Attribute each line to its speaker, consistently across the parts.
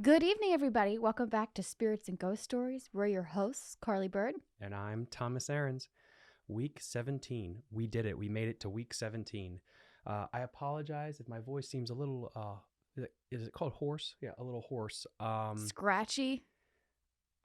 Speaker 1: Good evening, everybody. Welcome back to Spirits and Ghost Stories. We're your hosts, Carly Bird.
Speaker 2: And I'm Thomas Aarons. Week 17. We did it. We made it to week 17. I apologize if my voice seems a little, is it called hoarse? Yeah, a little hoarse.
Speaker 1: Scratchy,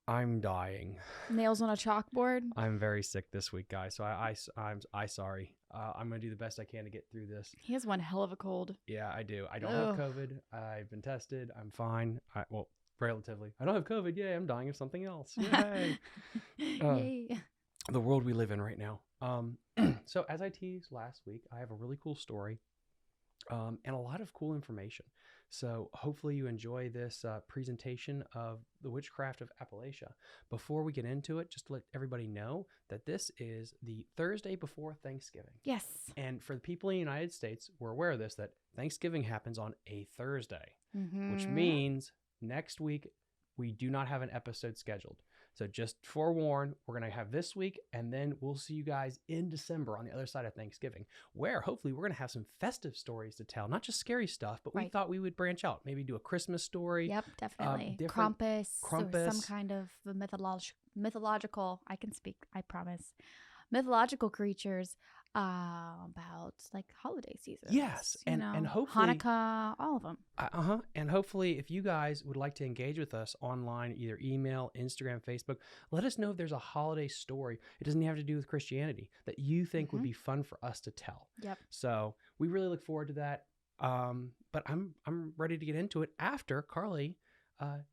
Speaker 2: I'm dying.
Speaker 1: nails on a chalkboard.
Speaker 2: I'm very sick this week, guys. So I'm sorry. I'm going to do the best I can to get through this.
Speaker 1: He has one hell of a cold.
Speaker 2: Yeah, I do. I don't have COVID. I've been tested. I'm fine. Well, relatively. I don't have COVID. Yay, I'm dying of something else. Yay.
Speaker 1: Yay.
Speaker 2: The world we live in right now. So as I teased last week, I have a really cool story and a lot of cool information. So hopefully you enjoy this presentation of the witchcraft of Appalachia. Before we get into it, just to let everybody know that this is the Thursday before Thanksgiving.
Speaker 1: Yes.
Speaker 2: And for the people in the United States, we're aware of this, that Thanksgiving happens on a Thursday, which means next week we do not have an episode scheduled. So just forewarn, we're going to have this week, and then we'll see you guys in December on the other side of Thanksgiving, where hopefully we're going to have some festive stories to tell, not just scary stuff, but we thought we would branch out, maybe do a Christmas story.
Speaker 1: Yep, definitely. Krampus, or some kind of mythological, I can speak, I promise, mythological creatures about like holiday seasons.
Speaker 2: Yes, and hopefully
Speaker 1: Hanukkah, all of them.
Speaker 2: And hopefully, if you guys would like to engage with us online, either email, Instagram, Facebook, let us know if there's a holiday story. It doesn't have to do with Christianity that you think would be fun for us to tell.
Speaker 1: Yep.
Speaker 2: So we really look forward to that. But I'm ready to get into it after Carly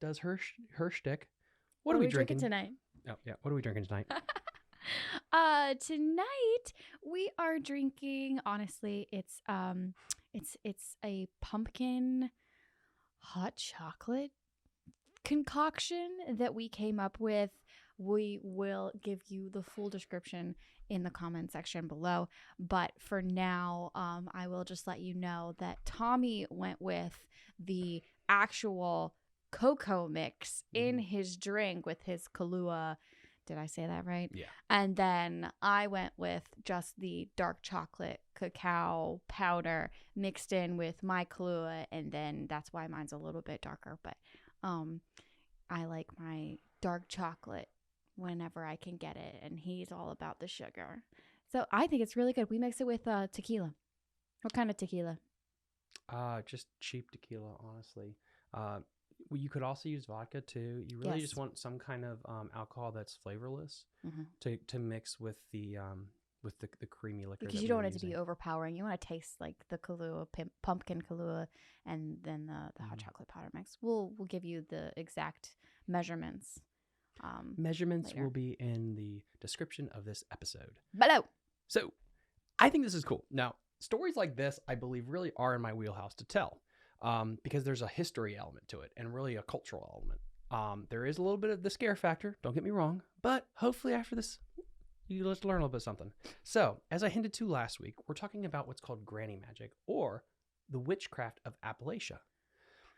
Speaker 2: does her shtick. What are we drinking
Speaker 1: tonight?
Speaker 2: Oh yeah, what are we drinking tonight?
Speaker 1: Tonight we are drinking, honestly, it's a pumpkin hot chocolate concoction that we came up with. We will give you the full description in the comment section below, but for now, I will just let you know that Tommy went with the actual cocoa mix in his drink with his Kahlua. Did I say that right?
Speaker 2: Yeah.
Speaker 1: And then I went with just the dark chocolate cacao powder mixed in with my Kahlua, and then that's why mine's a little bit darker. But I like my dark chocolate whenever I can get it, and he's all about the sugar. So I think it's really good. We mix it with tequila. What kind of tequila?
Speaker 2: Just cheap tequila, honestly. You could also use vodka too. You really just want some kind of alcohol that's flavorless to mix with the creamy liquor.
Speaker 1: Because you don't want it to be overpowering. You want to taste like the Kahlua, pumpkin Kahlua, and then the hot chocolate powder mix. We'll give you the exact measurements.
Speaker 2: Measurements
Speaker 1: later
Speaker 2: will be in the description of this episode
Speaker 1: below.
Speaker 2: So I think this is cool. Now, stories like this, I believe, really are in my wheelhouse to tell. Because there's a history element to it and really a cultural element. There is a little bit of the scare factor, don't get me wrong, but hopefully after this, you just learn a little bit of something. So, as I hinted to last week, we're talking about what's called granny magic, or the witchcraft of Appalachia.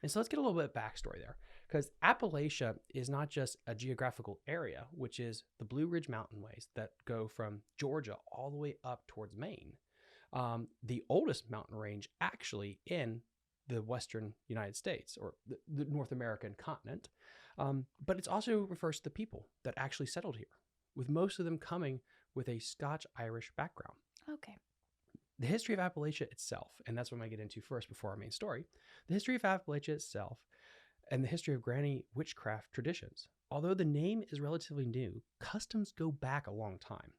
Speaker 2: And so let's get a little bit of backstory there, because Appalachia is not just a geographical area, which is the Blue Ridge Mountain Ways that go from Georgia all the way up towards Maine. The oldest mountain range actually in the Western United States, or the North American continent. But it also refers to the people that actually settled here, with most of them coming with a Scotch-Irish background.
Speaker 1: Okay.
Speaker 2: The history of Appalachia itself, and that's what I'm going to get into first before our main story, the history of Appalachia itself and the history of granny witchcraft traditions. Although the name is relatively new, customs go back a long time.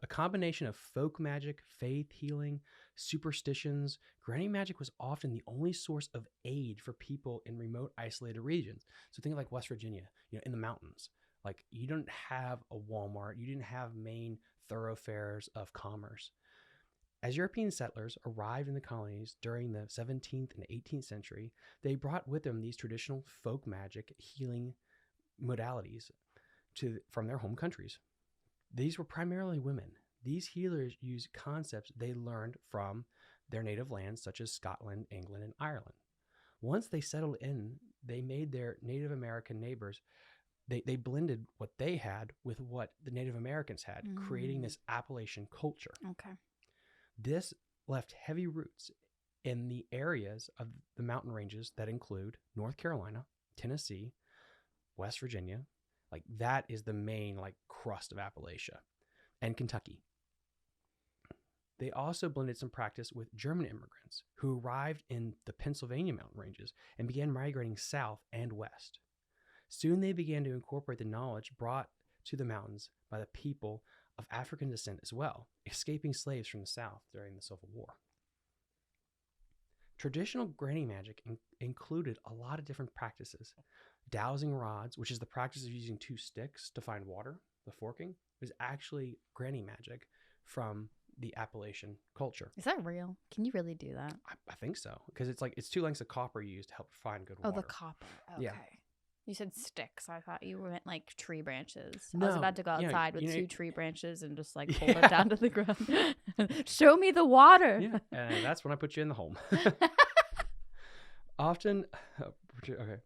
Speaker 2: A combination of folk magic, faith healing, superstitions, granny magic was often the only source of aid for people in remote, isolated regions. So think of like West Virginia, in the mountains. Like you didn't have a Walmart, you didn't have main thoroughfares of commerce. As European settlers arrived in the colonies during the 17th and 18th century, they brought with them these traditional folk magic healing modalities from their home countries. These were primarily women. These healers used concepts they learned from their native lands, such as Scotland, England, and Ireland. Once they settled in, they made their Native American neighbors, they blended what they had with what the Native Americans had, creating this Appalachian culture.
Speaker 1: Okay.
Speaker 2: This left heavy roots in the areas of the mountain ranges that include North Carolina, Tennessee, West Virginia. Like that is the main like crust of Appalachia, and Kentucky. They also blended some practice with German immigrants who arrived in the Pennsylvania mountain ranges and began migrating south and west. Soon they began to incorporate the knowledge brought to the mountains by the people of African descent as well, escaping slaves from the south during the Civil War. Traditional granny magic included a lot of different practices. Dowsing rods, which is the practice of using two sticks to find water, the forking, is actually granny magic from the Appalachian culture.
Speaker 1: Is that real? Can you really do that?
Speaker 2: I think so, because it's two lengths of copper used to help find good water.
Speaker 1: Oh, the copper. Okay.
Speaker 2: Yeah.
Speaker 1: You said sticks. I thought you meant like tree branches.
Speaker 2: No,
Speaker 1: I was about to go
Speaker 2: you know-
Speaker 1: outside with
Speaker 2: you know-
Speaker 1: two tree branches and just like pull them down to the ground. Show me the water.
Speaker 2: Yeah, and that's when I put you in the home. Often, okay.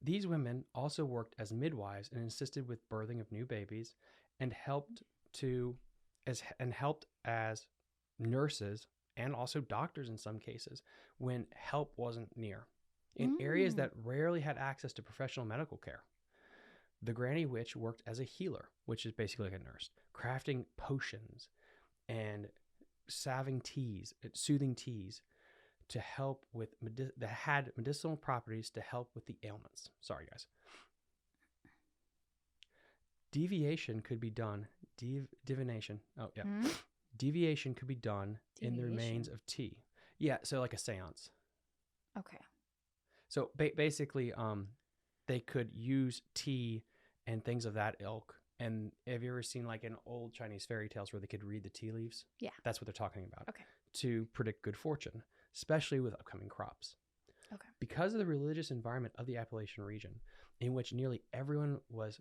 Speaker 2: These women also worked as midwives and assisted with birthing of new babies, and helped as nurses and also doctors in some cases when help wasn't near in areas that rarely had access to professional medical care. The granny witch worked as a healer, which is basically like a nurse, crafting potions and soothing teas to help with that had medicinal properties to help with the ailments. Sorry, guys. Deviation could be done. Divination. Oh, yeah. Deviation could be done in the remains of tea. Yeah, so like a seance.
Speaker 1: Okay.
Speaker 2: So basically, they could use tea and things of that ilk. And have you ever seen like in old Chinese fairy tales where they could read the tea leaves?
Speaker 1: Yeah.
Speaker 2: That's what they're talking about.
Speaker 1: Okay.
Speaker 2: To predict good fortune, especially with upcoming crops.
Speaker 1: Okay.
Speaker 2: Because of the religious environment of the Appalachian region, in which nearly everyone was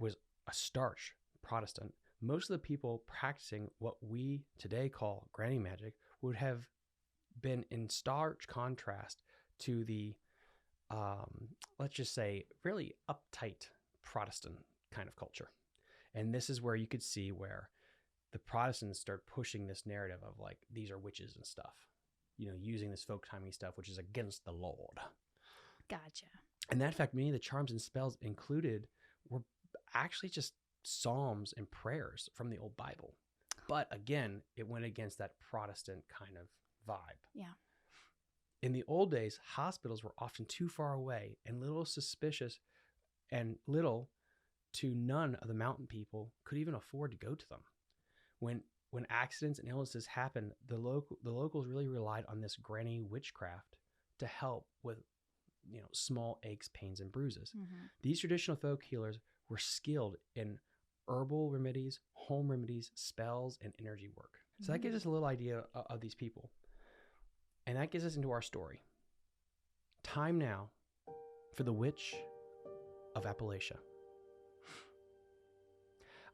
Speaker 2: a starch Protestant, most of the people practicing what we today call granny magic would have been in stark contrast to the, let's just say, really uptight Protestant kind of culture. And this is where you could see where the Protestants start pushing this narrative of like, these are witches and stuff, using this folk timey stuff, which is against the Lord.
Speaker 1: Gotcha.
Speaker 2: And that fact, many of the charms and spells included were actually just psalms and prayers from the old Bible. But again, it went against that Protestant kind of vibe.
Speaker 1: Yeah.
Speaker 2: In the old days, hospitals were often too far away and little suspicious, and little to none of the mountain people could even afford to go to them. When accidents and illnesses happened, the locals really relied on this granny witchcraft to help with small aches, pains, and bruises.
Speaker 1: Mm-hmm.
Speaker 2: These traditional folk healers were skilled in herbal remedies, home remedies, spells, and energy work. So that gives us a little idea of these people. And that gets us into our story. Time now for the Witch of Appalachia.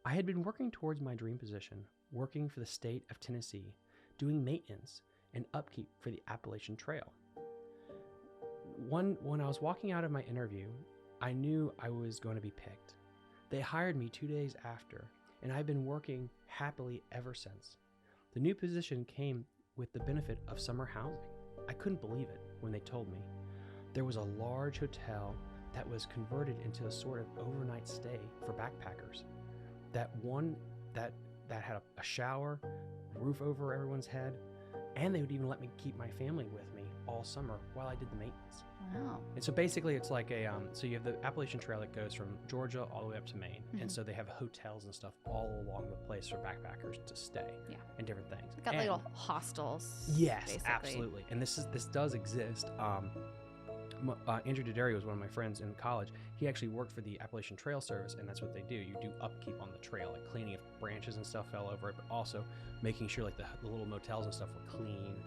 Speaker 2: I had been working towards my dream position, working for the state of Tennessee, doing maintenance and upkeep for the Appalachian Trail. When I was walking out of my interview, I knew I was going to be picked. They hired me 2 days after, and I've been working happily ever since. The new position came with the benefit of summer housing. I couldn't believe it when they told me. There was a large hotel that was converted into a sort of overnight stay for backpackers. That had a shower, roof over everyone's head, and they would even let me keep my family with me all summer while I did the maintenance.
Speaker 1: Wow.
Speaker 2: And so basically it's like so you have the Appalachian Trail that goes from Georgia all the way up to Maine. Mm-hmm. And so they have hotels and stuff all along the place for backpackers to stay.
Speaker 1: Yeah.
Speaker 2: And different things.
Speaker 1: Got little hostels.
Speaker 2: Yes,
Speaker 1: basically.
Speaker 2: Absolutely. And this does exist. Andrew Daddario was one of my friends in college. He actually worked for the Appalachian Trail Service, and that's what they do. You do upkeep on the trail, like cleaning if branches and stuff fell over it, but also making sure like the little motels and stuff were clean,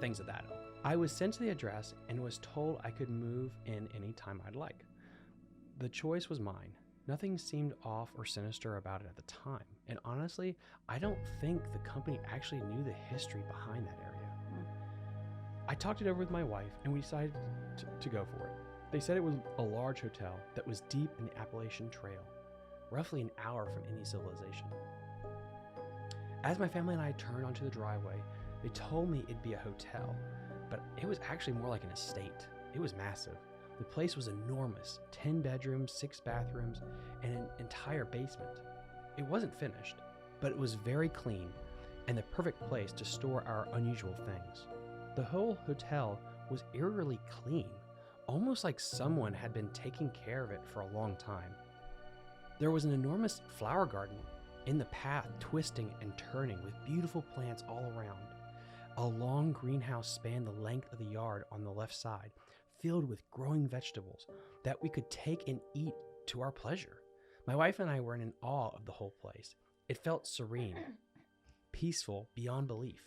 Speaker 2: things of that ilk. I was sent to the address and was told I could move in any time I'd like. The choice was mine. Nothing seemed off or sinister about it at the time. And honestly, I don't think the company actually knew the history behind that area. I talked it over with my wife and we decided to go for it. They said it was a large hotel that was deep in the Appalachian Trail, roughly an hour from any civilization. As my family and I turned onto the driveway, they told me it'd be a hotel, but it was actually more like an estate. It was massive. The place was enormous, 10 bedrooms, 6 bathrooms, and an entire basement. It wasn't finished, but it was very clean and the perfect place to store our unusual things. The whole hotel was eerily clean, almost like someone had been taking care of it for a long time. There was an enormous flower garden in the path, twisting and turning with beautiful plants all around. A long greenhouse spanned the length of the yard on the left side, filled with growing vegetables that we could take and eat to our pleasure. My wife and I were in awe of the whole place. It felt serene, peaceful beyond belief.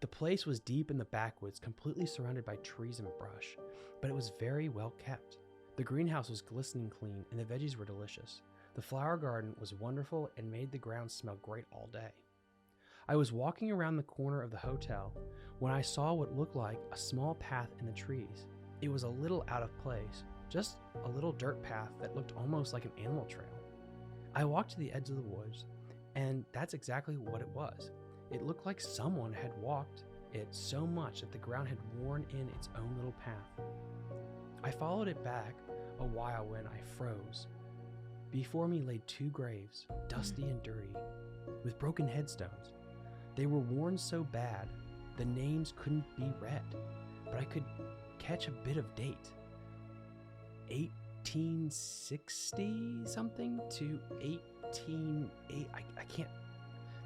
Speaker 2: The place was deep in the backwoods, completely surrounded by trees and brush, but it was very well kept. The greenhouse was glistening clean and the veggies were delicious. The flower garden was wonderful and made the ground smell great all day. I was walking around the corner of the hotel when I saw what looked like a small path in the trees. It was a little out of place, just a little dirt path that looked almost like an animal trail. I walked to the edge of the woods, and that's exactly what it was. It looked like someone had walked it so much that the ground had worn in its own little path. I followed it back a while when I froze. Before me lay 2 graves, dusty and dirty, with broken headstones. They were worn so bad, the names couldn't be read, but I could catch a bit of date. 1860 something to 1880. I can't,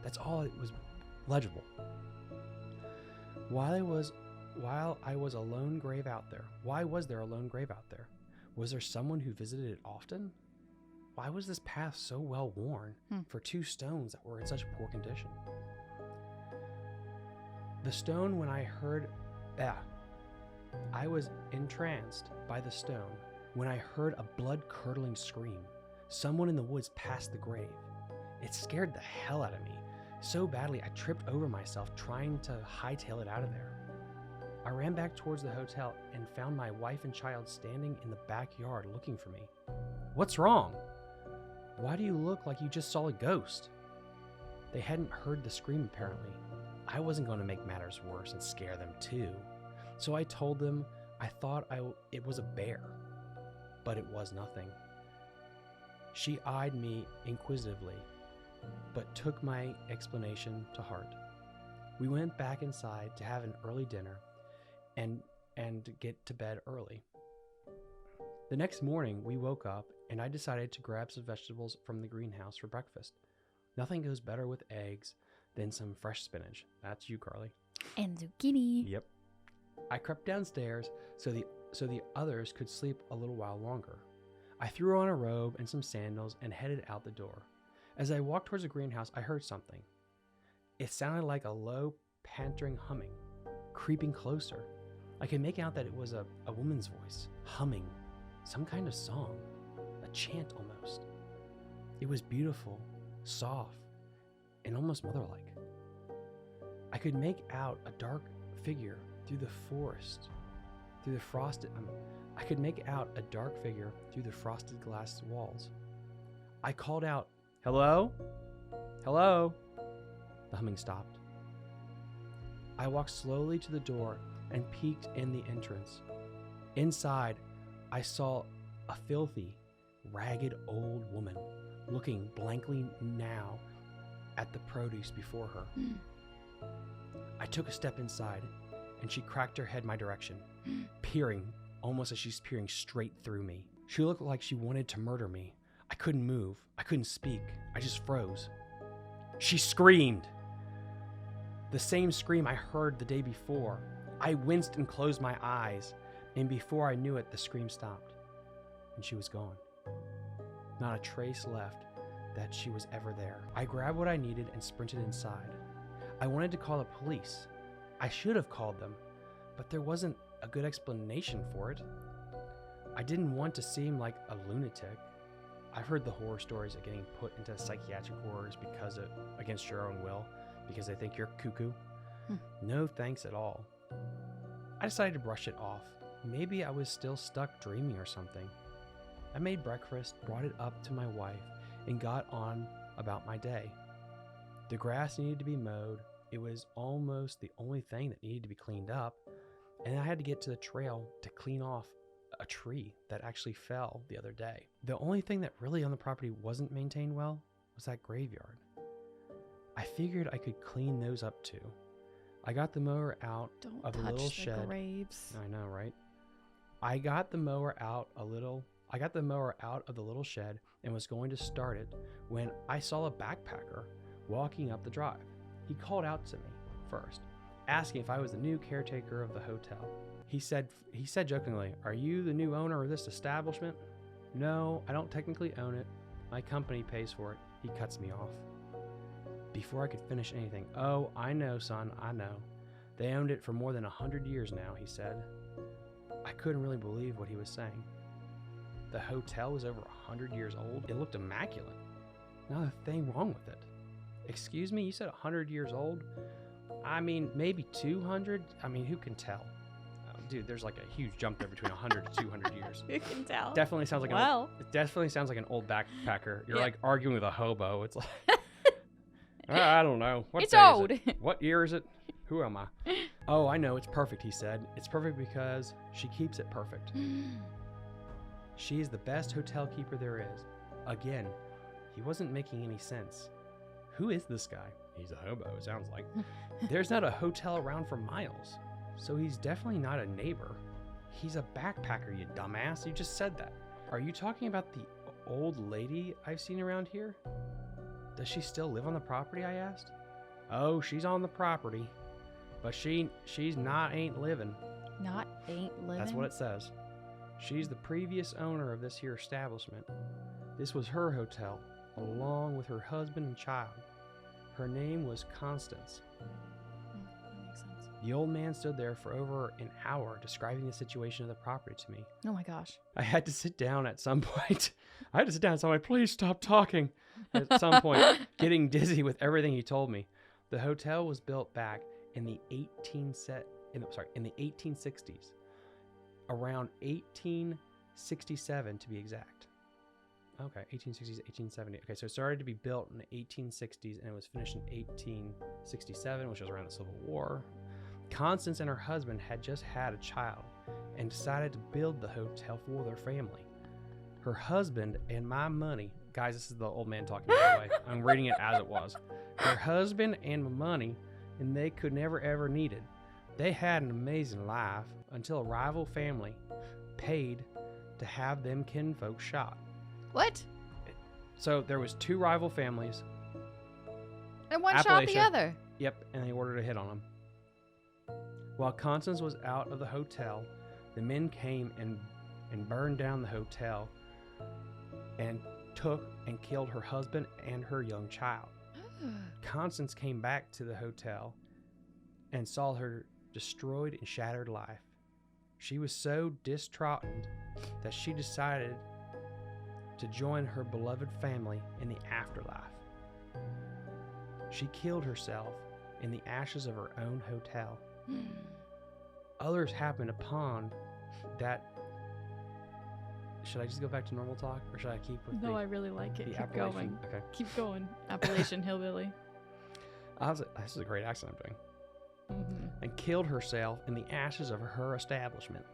Speaker 2: that's all it was legible. While I was a lone grave out there, why was there a lone grave out there? Was there someone who visited it often? Why was this path so well worn for 2 stones that were in such poor condition? The stone, when I heard, I was entranced by the stone when I heard a blood-curdling scream. Someone in the woods passed the grave. It scared the hell out of me so badly I tripped over myself trying to hightail it out of there. I ran back towards the hotel and found my wife and child standing in the backyard looking for me. "What's wrong? Why do you look like you just saw a ghost?" They hadn't heard the scream apparently. I wasn't going to make matters worse and scare them too. So I told them I thought it was a bear, but it was nothing. She eyed me inquisitively, but took my explanation to heart. We went back inside to have an early dinner and get to bed early. The next morning we woke up and I decided to grab some vegetables from the greenhouse for breakfast. Nothing goes better with eggs than some fresh spinach. That's you, Carly.
Speaker 1: And zucchini.
Speaker 2: Yep. I crept downstairs so the others could sleep a little while longer. I threw on a robe and some sandals and headed out the door. As I walked towards the greenhouse, I heard something. It sounded like a low, pantering humming, creeping closer. I could make out that it was a woman's voice, humming some kind of song, a chant almost. It was beautiful, soft, and almost mother-like. I could make out a dark figure through the forest, through the frosted glass walls. I called out, "Hello? Hello?" The humming stopped. I walked slowly to the door and peeked in the entrance. Inside, I saw a filthy, ragged old woman looking blankly now at the produce before her. I took a step inside, and she cracked her head my direction, peering, almost as she's peering straight through me. She looked like she wanted to murder me. I couldn't move. I couldn't speak. I just froze. She screamed. The same scream I heard the day before. I winced and closed my eyes, and before I knew it, the scream stopped, and she was gone. Not a trace left that she was ever there. I grabbed what I needed and sprinted inside. I wanted to call the police. I should have called them, but there wasn't a good explanation for it. I didn't want to seem like a lunatic. I've heard the horror stories of getting put into psychiatric wards against your own will because they think you're cuckoo. No thanks at all. I decided to brush it off. Maybe I was still stuck dreaming or something. I made breakfast, brought it up to my wife, and got on about my day. The grass needed to be mowed. It was almost the only thing that needed to be cleaned up, and I had to get to the trail to clean off a tree that actually fell the other day. The only thing that really on the property wasn't maintained well was that graveyard. I figured I could clean those up too. I got the mower out of the little shed.
Speaker 1: Graves.
Speaker 2: I know, right? I got the mower out of the little shed and was going to start it when I saw a backpacker walking up the drive. He called out to me first, asking if I was the new caretaker of the hotel. He said jokingly, "Are you the new owner of this establishment?" "No, I don't technically own it. My company pays for it." He cuts me off before I could finish anything. "Oh, I know, son, I know. They owned it for more than 100 years now," he said. I couldn't really believe what he was saying. The hotel was over 100 years old. It looked immaculate. Not a thing wrong with it. "Excuse me, you said 100 years old?" "I mean, maybe 200. I mean, who can tell?" Oh, dude, there's like a huge jump there between 100 to 200 years.
Speaker 1: Who can tell?
Speaker 2: Definitely sounds like it definitely sounds like an old backpacker. You're like arguing with a hobo. It's like, I don't know. What
Speaker 1: it's
Speaker 2: day
Speaker 1: old.
Speaker 2: Is it? What year is it? Who am I? "Oh, I know. It's perfect," he said. "It's perfect because she keeps it perfect. She is the best hotel keeper there is." Again, he wasn't making any sense. Who is this guy? He's a hobo, it sounds like. There's not a hotel around for miles, so he's definitely not a neighbor. He's a backpacker, you dumbass. You just said that. "Are you talking about the old lady I've seen around here? Does she still live on the property?" I asked. "Oh, she's on the property, but she's ain't living."
Speaker 1: Not ain't living?
Speaker 2: That's what it says. "She's the previous owner of this here establishment. This was her hotel, along with her husband and child. Her name was Constance."
Speaker 1: That makes sense.
Speaker 2: The old man stood there for over an hour describing the situation of the property to me.
Speaker 1: Oh my gosh.
Speaker 2: I had to sit down at some point. "Please stop talking." At some point, getting dizzy with everything he told me. The hotel was built back in the 1860s, around 1867 to be exact. Okay, 1860s, 1870. Okay, so it started to be built in the 1860s and it was finished in 1867, which was around the Civil War. Constance and her husband had just had a child and decided to build the hotel for their family. Her husband and my money, guys, this is the old man talking, by the way. I'm reading it as it was. Her husband and my money, and they could never ever need it. They had an amazing life until a rival family paid to have them kinfolk shot.
Speaker 1: What?
Speaker 2: So there was two rival families.
Speaker 1: And one shot the
Speaker 2: Appalachia.
Speaker 1: other.
Speaker 2: Yep, and they ordered a hit on them. While Constance was out of the hotel, the men came and burned down the hotel and took and killed her husband and her young child. Constance came back to the hotel and saw her destroyed and shattered life. She was so distraught that she decided to join her beloved family in the afterlife. She killed herself in the ashes of her own hotel. Others happened upon that. Should I just go back to normal talk, or should I keep with
Speaker 1: No, I really like it.
Speaker 2: the
Speaker 1: Keep
Speaker 2: Appalachian?
Speaker 1: going.
Speaker 2: Okay.
Speaker 1: Keep going. Appalachian hillbilly.
Speaker 2: This is a great accent I'm doing.
Speaker 1: Mm-hmm.
Speaker 2: And killed herself in the ashes of her establishment.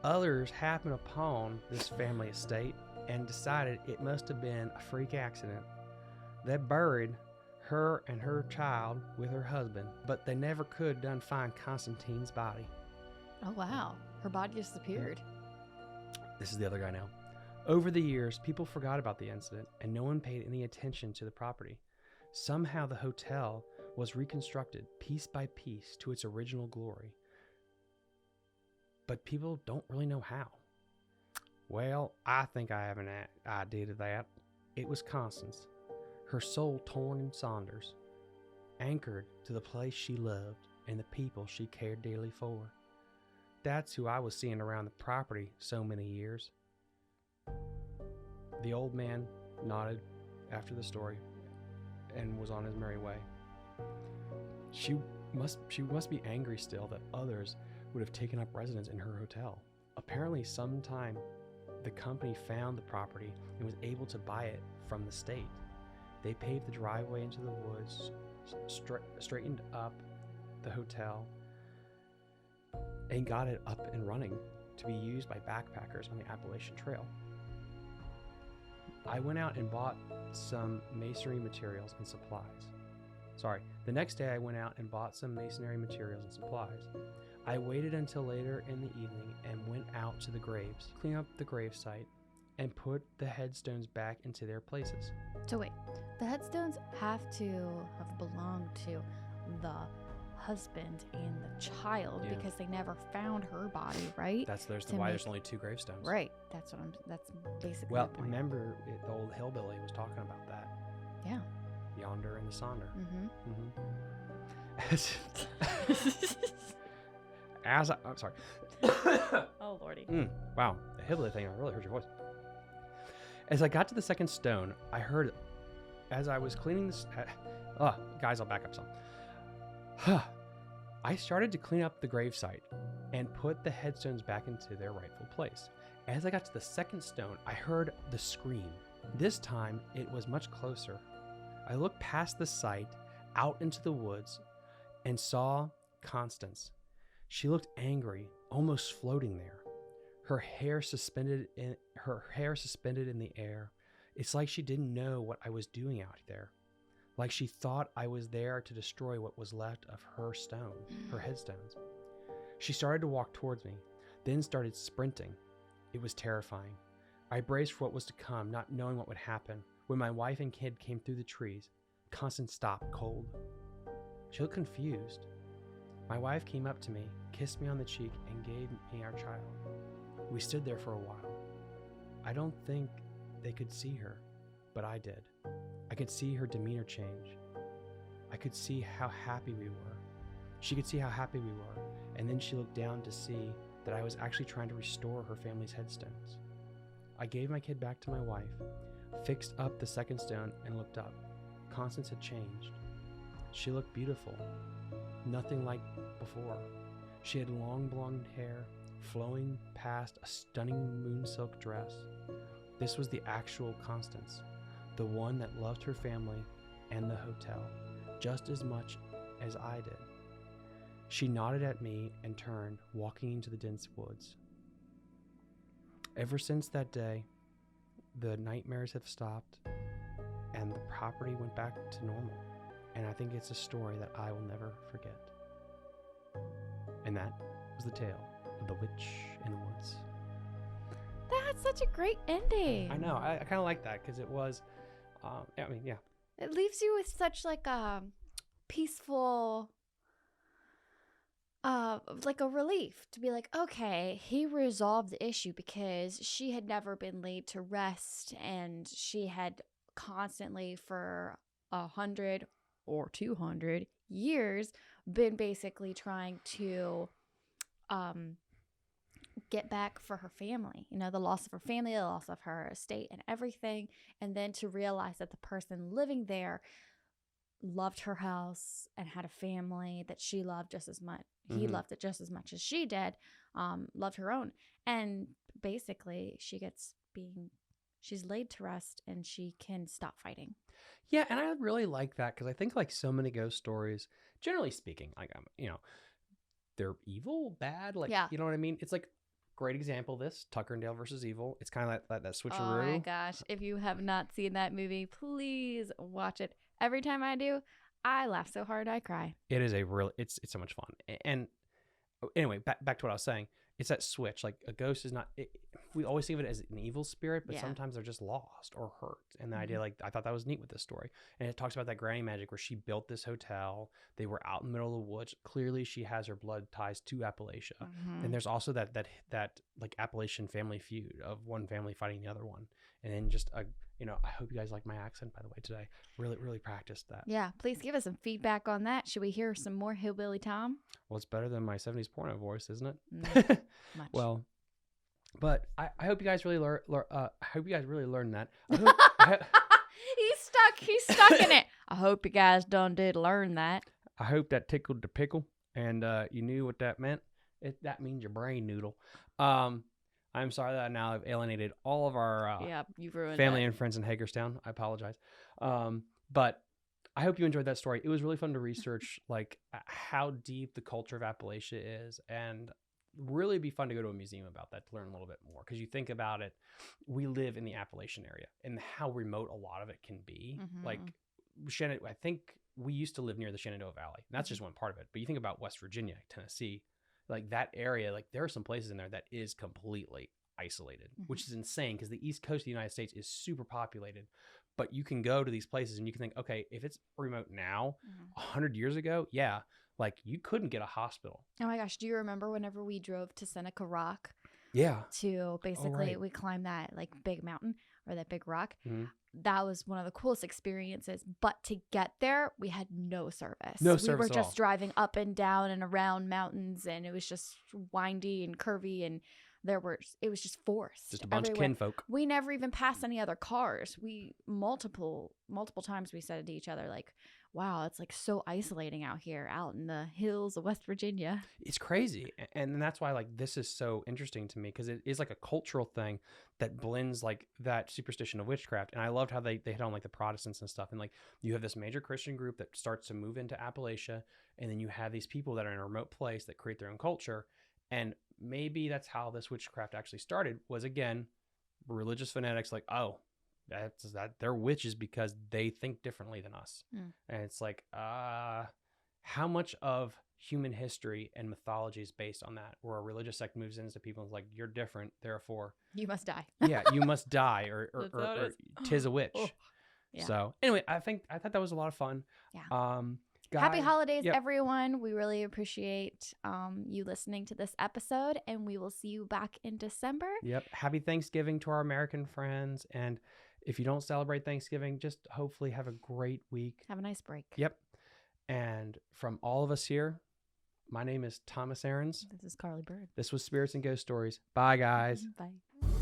Speaker 2: Others happened upon this family estate and decided it must have been a freak accident. They buried her and her child with her husband, but they never could done find Constantine's body.
Speaker 1: Oh, wow. Her body disappeared.
Speaker 2: This is the other guy now. Over the years, people forgot about the incident and no one paid any attention to the property. Somehow the hotel was reconstructed piece by piece to its original glory. But people don't really know how. Well, I think I have an idea to that. It was Constance, her soul torn in cinders, anchored to the place she loved and the people she cared dearly for. That's who I was seeing around the property so many years. The old man nodded after the story and was on his merry way. She must be angry still that others would have taken up residence in her hotel. Apparently sometime the company found the property and was able to buy it from the state. They paved the driveway into the woods, straightened up the hotel, and got it up and running to be used by backpackers on the Appalachian Trail. I went out and bought some masonry materials and supplies. The next day I went out and bought some masonry materials and supplies. I waited until later in the evening and went out to the graves, cleaned up the gravesite, and put the headstones back into their places.
Speaker 1: So wait, the headstones have to have belonged to the husband and the child because they never found her body, right?
Speaker 2: That's why there's only 2 gravestones.
Speaker 1: Right. That's basically
Speaker 2: Well,
Speaker 1: the point.
Speaker 2: remember the old hillbilly was talking about that.
Speaker 1: Yeah.
Speaker 2: Yonder and the sonder. I'm sorry.
Speaker 1: Oh, Lordy.
Speaker 2: Wow, the hillbilly thing, I really heard your voice. As I got to the second stone, I heard, as I was cleaning this... guys, I'll back up some. I started to clean up the gravesite and put the headstones back into their rightful place. As I got to the second stone, I heard the scream. This time, it was much closer. I looked past the site, out into the woods, and saw Constance. She looked angry, almost floating there. Her hair suspended in the air. It's like she didn't know what I was doing out there. Like she thought I was there to destroy what was left of her headstones. She started to walk towards me, then started sprinting. It was terrifying. I braced for what was to come, not knowing what would happen. When my wife and kid came through the trees, Constance stopped cold. She looked confused. My wife came up to me, kissed me on the cheek, and gave me our child. We stood there for a while. I don't think they could see her, but I did. I could see her demeanor change. I could see how happy we were. She could see how happy we were, and then she looked down to see that I was actually trying to restore her family's headstones. I gave my kid back to my wife, fixed up the second stone, and looked up. Constance had changed. She looked beautiful, nothing like before. She had long blonde hair, flowing past a stunning moon silk dress. This was the actual Constance, the one that loved her family and the hotel just as much as I did. She nodded at me and turned, walking into the dense woods. Ever since that day, the nightmares have stopped and the property went back to normal. And I think it's a story that I will never forget. And that was the tale of the witch in the woods.
Speaker 1: That's such a great ending.
Speaker 2: I know. I kind of like that because it was, yeah.
Speaker 1: It leaves you with such like a peaceful, like a relief to be like, okay, he resolved the issue because she had never been laid to rest and she had constantly for 100 or 200 years been basically trying to get back for her family, the loss of her family, the loss of her estate and everything. And then to realize that the person living there loved her house and had a family that she loved just as much. He loved it just as much as she did, loved her own. And basically she's laid to rest and she can stop fighting.
Speaker 2: Yeah, and I really like that because I think like so many ghost stories, generally speaking, like, they're evil, bad, like, you know what I mean? It's like, great example of this, Tucker and Dale versus Evil. It's kind of like that switcheroo.
Speaker 1: Oh my gosh. If you have not seen that movie, please watch it. Every time I do, I laugh so hard I cry.
Speaker 2: It is it's so much fun. And anyway, back to what I was saying. It's that switch. Like a ghost is not, we always think of it as an evil spirit, but sometimes they're just lost or hurt. And the idea, like, I thought that was neat with this story. And it talks about that granny magic where she built this hotel. They were out in the middle of the woods. Clearly she has her blood ties to Appalachia. And there's also that like Appalachian family feud of one family fighting the other one. And then just, I hope you guys like my accent, by the way, today. Really, really practiced that.
Speaker 1: Yeah. Please give us some feedback on that. Should we hear some more Hillbilly Tom?
Speaker 2: Well, it's better than my 70s porno voice, isn't it?
Speaker 1: Much.
Speaker 2: Well, but I hope you guys really I hope you guys really learned that.
Speaker 1: He's stuck in it. I hope you guys did learn that.
Speaker 2: I hope that tickled the pickle and you knew what that meant. That means your brain noodle. I'm sorry that now I've alienated all of our
Speaker 1: you've ruined
Speaker 2: family and friends in Hagerstown. I apologize. But I hope you enjoyed that story. It was really fun to research like how deep the culture of Appalachia is, and really be fun to go to a museum about that to learn a little bit more. Because you think about it, we live in the Appalachian area and how remote a lot of it can be. Like I think we used to live near the Shenandoah Valley. And that's just one part of it. But you think about West Virginia, Tennessee, like that area, like there are some places in there that is completely isolated, which is insane because the East Coast of the United States is super populated. But you can go to these places and you can think, okay, if it's remote now, 100 years ago, yeah, like you couldn't get a hospital.
Speaker 1: Oh my gosh. Do you remember whenever we drove to Seneca Rock?
Speaker 2: Yeah.
Speaker 1: To basically, we climbed that like big mountain or that big rock. That was one of the coolest experiences. But to get there, we had no service. We were just driving up and down and around mountains, and it was just windy and curvy, and it was just forest.
Speaker 2: Just a bunch
Speaker 1: everywhere.
Speaker 2: of kinfolk.
Speaker 1: We never even passed any other cars. We multiple times we said to each other like, wow, it's like so isolating out here, out in the hills of West Virginia.
Speaker 2: It's crazy. And that's why like this is so interesting to me, because it is like a cultural thing that blends like that superstition of witchcraft. And I loved how they hit on like the Protestants and stuff. And like you have this major Christian group that starts to move into Appalachia. And then you have these people that are in a remote place that create their own culture. And maybe that's how this witchcraft actually started, was again, religious fanatics like, oh, they're witches because they think differently than us. And it's like, how much of human history and mythology is based on that, where a religious sect moves into people and is like, you're different, therefore
Speaker 1: you must die.
Speaker 2: Yeah, you must die, or tis a witch. Yeah. So anyway, I thought that was a lot of fun.
Speaker 1: Yeah. Happy holidays, everyone. We really appreciate you listening to this episode, and we will see you back in December.
Speaker 2: Yep. Happy Thanksgiving to our American friends. And if you don't celebrate Thanksgiving, just hopefully have a great week.
Speaker 1: Have a nice break.
Speaker 2: Yep. And from all of us here, my name is Thomas Aarons.
Speaker 1: This is Carly Bird.
Speaker 2: This was Spirits and Ghost Stories. Bye, guys.
Speaker 1: Bye.